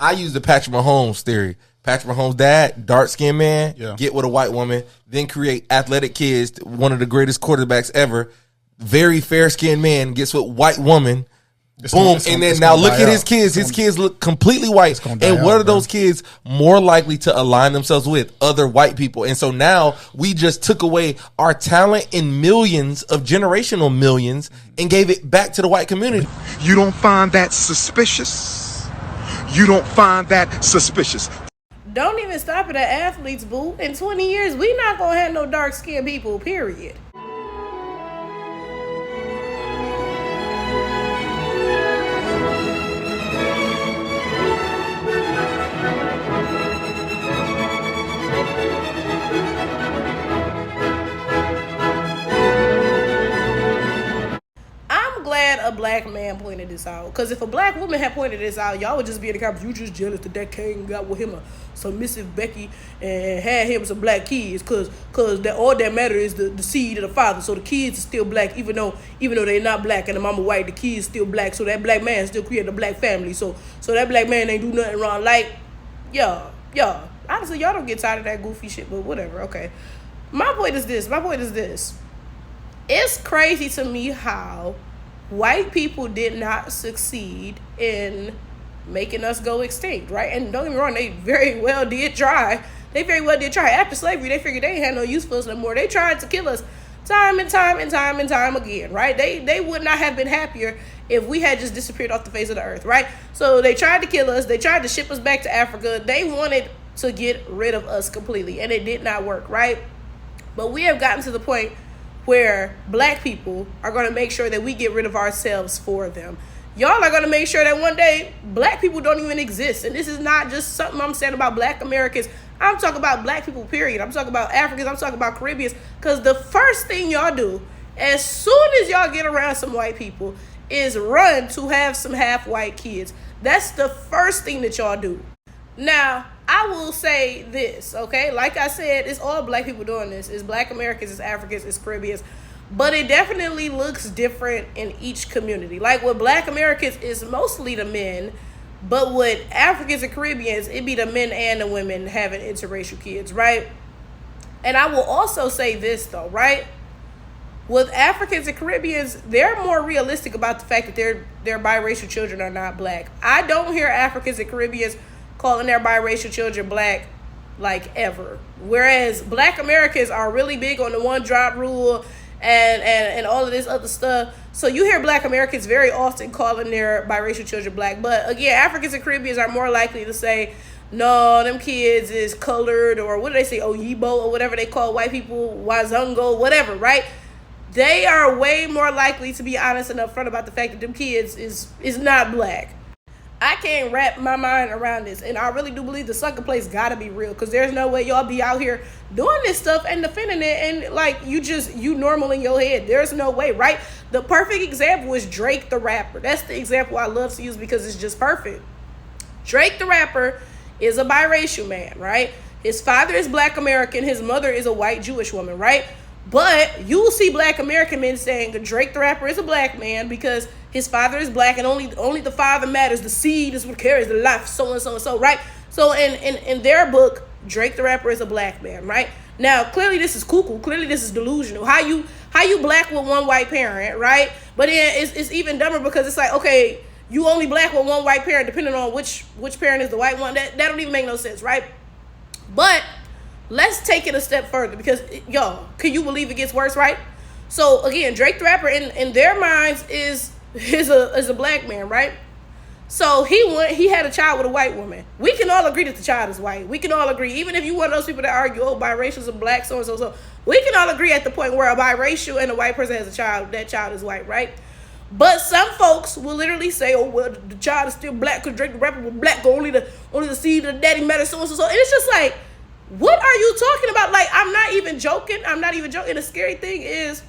I use the Patrick Mahomes theory. Patrick Mahomes' dad, dark-skinned man, get with a white woman, then create athletic kids, one of the greatest quarterbacks ever. Very fair-skinned man gets with white woman. Boom. And then now look at his kids. His kids look completely white. And what are those kids more likely to align themselves with? Other white people. And so now we just took away our talent in millions of generational millions and gave it back to the white community. You don't find that suspicious? You don't find that suspicious? Don't even stop at the athletes, boo. In 20 years, we not going to have no dark-skinned people, period. A black man pointed this out, because if a black woman had pointed this out, y'all would just be in the comments, you just jealous that Kane got with him a submissive Becky and had him some black kids, because that all that matter is the seed of the father. So the kids are still black, even though they're not black and the mama white, the kids still black. So that black man still created a black family. So that black man ain't do nothing wrong. Like, yeah. Honestly, y'all don't get tired of that goofy shit, but whatever. Okay. My point is this. It's crazy to me how white people did not succeed in making us go extinct, right? And don't get me wrong, they very well did try. After slavery, they figured they ain't had no use for us no more. They tried to kill us time and time again, right? They would not have been happier if we had just disappeared off the face of the earth, right? So they tried to kill us. They tried to ship us back to Africa. They wanted to get rid of us completely, and it did not work, right? But we have gotten to the point where black people are going to make sure that we get rid of ourselves for them. Y'all are going to make sure that one day black people don't even exist. And this is not just something I'm saying about black Americans. I'm talking about black people, period. I'm talking about Africans. I'm talking about Caribbeans. Because the first thing y'all do, as soon as y'all get around some white people, is run to have some half-white kids. That's the first thing that y'all do. Now, I will say this, okay? Like I said, it's all black people doing this. It's black Americans, it's Africans, it's Caribbeans. But it definitely looks different in each community. Like with black Americans, it's mostly the men. But with Africans and Caribbeans, it be the men and the women having interracial kids, right? And I will also say this, though, right? With Africans and Caribbeans, they're more realistic about the fact that their biracial children are not black. I don't hear Africans and Caribbeans calling their biracial children black like ever. Whereas black Americans are really big on the one drop rule and all of this other stuff. So you hear black Americans very often calling their biracial children black. But again, Africans and Caribbeans are more likely to say, no, them kids is colored, or what do they say, Oyibo, or whatever they call white people, Wazungo, whatever, right? They are way more likely to be honest and upfront about the fact that them kids is not black. I can't wrap my mind around this, and I really do believe the sucker place gotta be real, because there's no way y'all be out here doing this stuff and defending it and like you normal in your head. There's no way, right? The perfect example is Drake the rapper. That's the example I love to use because it's just perfect. Drake the rapper is a biracial man, right? His father is black American, his mother is a white Jewish woman, right? But you will see black American men saying Drake the rapper is a black man because his father is black and only the father matters. The seed is what carries the life, so and so and so, right? So in their book, Drake the rapper is a black man, right? Now, clearly this is cuckoo. Clearly this is delusional. How you black with one white parent, right? But then it's even dumber because it's like, okay, you only black with one white parent depending on which parent is the white one. That don't even make no sense, right? But let's take it a step further because, y'all, can you believe it gets worse, right? So, again, Drake the rapper, in their minds, is a black man, right? So, he had a child with a white woman. We can all agree that the child is white. We can all agree. Even if you one of those people that argue, oh, biracials are black, so. We can all agree at the point where a biracial and a white person has a child, that child is white, right? But some folks will literally say, oh, well, the child is still black because Drake the rapper was black, only the seed of the daddy matters, so. And it's just like, what are you talking about? Like, I'm not even joking. The scary thing is,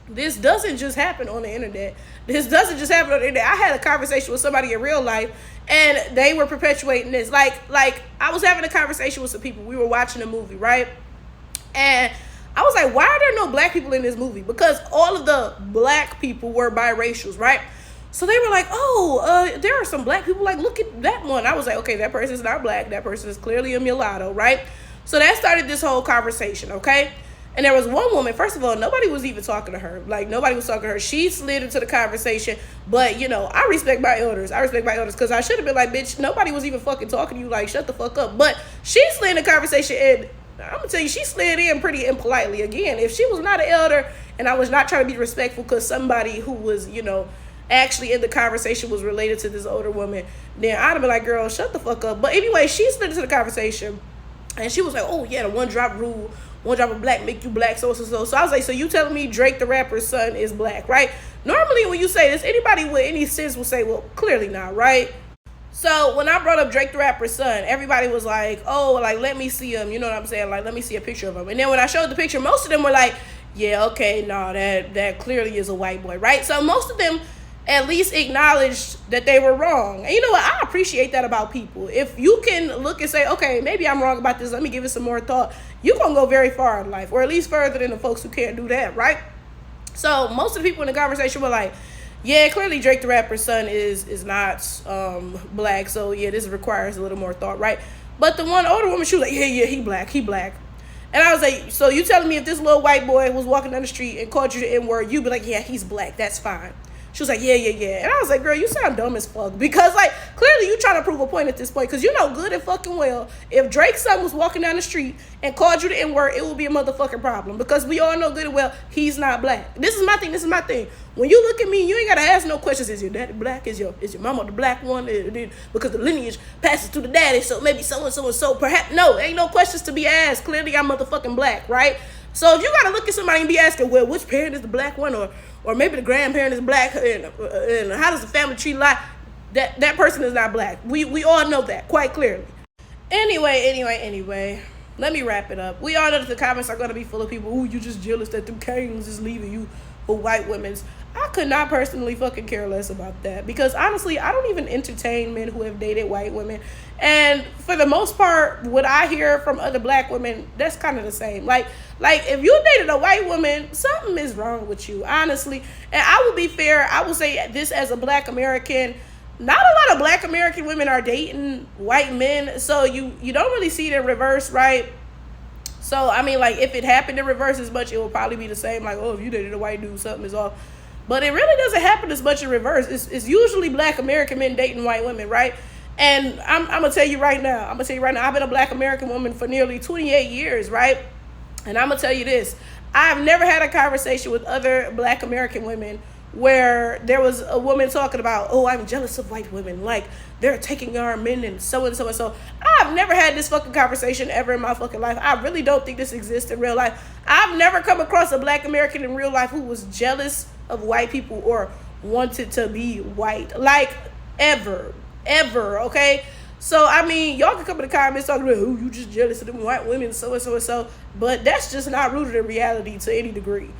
this doesn't just happen on the internet. I had a conversation with somebody in real life, and they were perpetuating this. Like I was having a conversation with some people. We were watching a movie, right? And I was like, why are there no black people in this movie? Because all of the black people were biracials, right? So they were like, oh, there are some black people, like, look at that one. I was like, okay, that person's not black. That person is clearly a mulatto, right? So that started this whole conversation, okay? And there was one woman, first of all, nobody was even talking to her. Like, nobody was talking to her. She slid into the conversation. But, you know, I respect my elders. Because I should have been like, bitch, nobody was even fucking talking to you. Like, shut the fuck up. But she slid in the conversation, and I'm going to tell you, she slid in pretty impolitely. Again, if she was not an elder and I was not trying to be respectful because somebody who was, you know, actually in the conversation was related to this older woman, then I'd have been like, girl, shut the fuck up. But anyway, she slid into the conversation, and she was like, oh, yeah, the one drop rule. One drop of black make you black, so. So I was like, so you telling me Drake the rapper's son is black, right? Normally when you say this, anybody with any sense will say, well, clearly not, right? So when I brought up Drake the rapper's son, everybody was like, oh, like, let me see him. You know what I'm saying? Like, let me see a picture of him. And then when I showed the picture, most of them were like, yeah, okay, no, that clearly is a white boy, right? So most of them at least acknowledged that they were wrong. And you know what? I appreciate that about people. If you can look and say, okay, maybe I'm wrong about this, let me give it some more thought, you're going to go very far in life, or at least further than the folks who can't do that, right? So most of the people in the conversation were like, yeah, clearly Drake the rapper's son is not black, so yeah, this requires a little more thought, right? But the one older woman, she was like, yeah, he black. And I was like, so you telling me if this little white boy was walking down the street and called you the N-word, you'd be like, yeah, he's black, that's fine. She was like, yeah. And I was like, girl, you sound dumb as fuck. Because, like, clearly you trying to prove a point at this point. Because you know good and fucking well, if Drake's son was walking down the street and called you the N-word, it would be a motherfucking problem. Because we all know good and well, he's not black. This is my thing. When you look at me, you ain't got to ask no questions. Is your daddy black? Is your mama the black one? Because the lineage passes through the daddy, so maybe so. Perhaps, no, ain't no questions to be asked. Clearly I'm motherfucking black, right? So if you got to look at somebody and be asking, well, which parent is the black one? Or maybe the grandparent is black, and how does the family treat life? That person is not black. We all know that quite clearly. Anyway, let me wrap it up. We all know that the comments are going to be full of people, ooh, you just jealous that them kings is leaving you for white women's. I could not personally fucking care less about that, because honestly, I don't even entertain men who have dated white women. And for the most part, what I hear from other black women, that's kind of the same. Like if you dated a white woman, something is wrong with you, honestly. And I will be fair, I will say this as a black American, not a lot of black American women are dating white men, so you don't really see it in reverse, right? So, I mean, like, if it happened in reverse as much, it will probably be the same, like, oh, if you dated a white dude, something is off. But it really doesn't happen as much in reverse. It's usually black American men dating white women, right? And I'm going to tell you right now, I've been a black American woman for nearly 28 years, right? And I'm going to tell you this. I've never had a conversation with other black American women where there was a woman talking about, oh, I'm jealous of white women. Like, they're taking our men and so and so and so. I've never had this fucking conversation ever in my fucking life. I really don't think this exists in real life. I've never come across a black American in real life who was jealous of white people or wanted to be white. Like, ever, okay? So, I mean, y'all can come in the comments talking about, oh, you just jealous of them white women, so and so and so. But that's just not rooted in reality to any degree.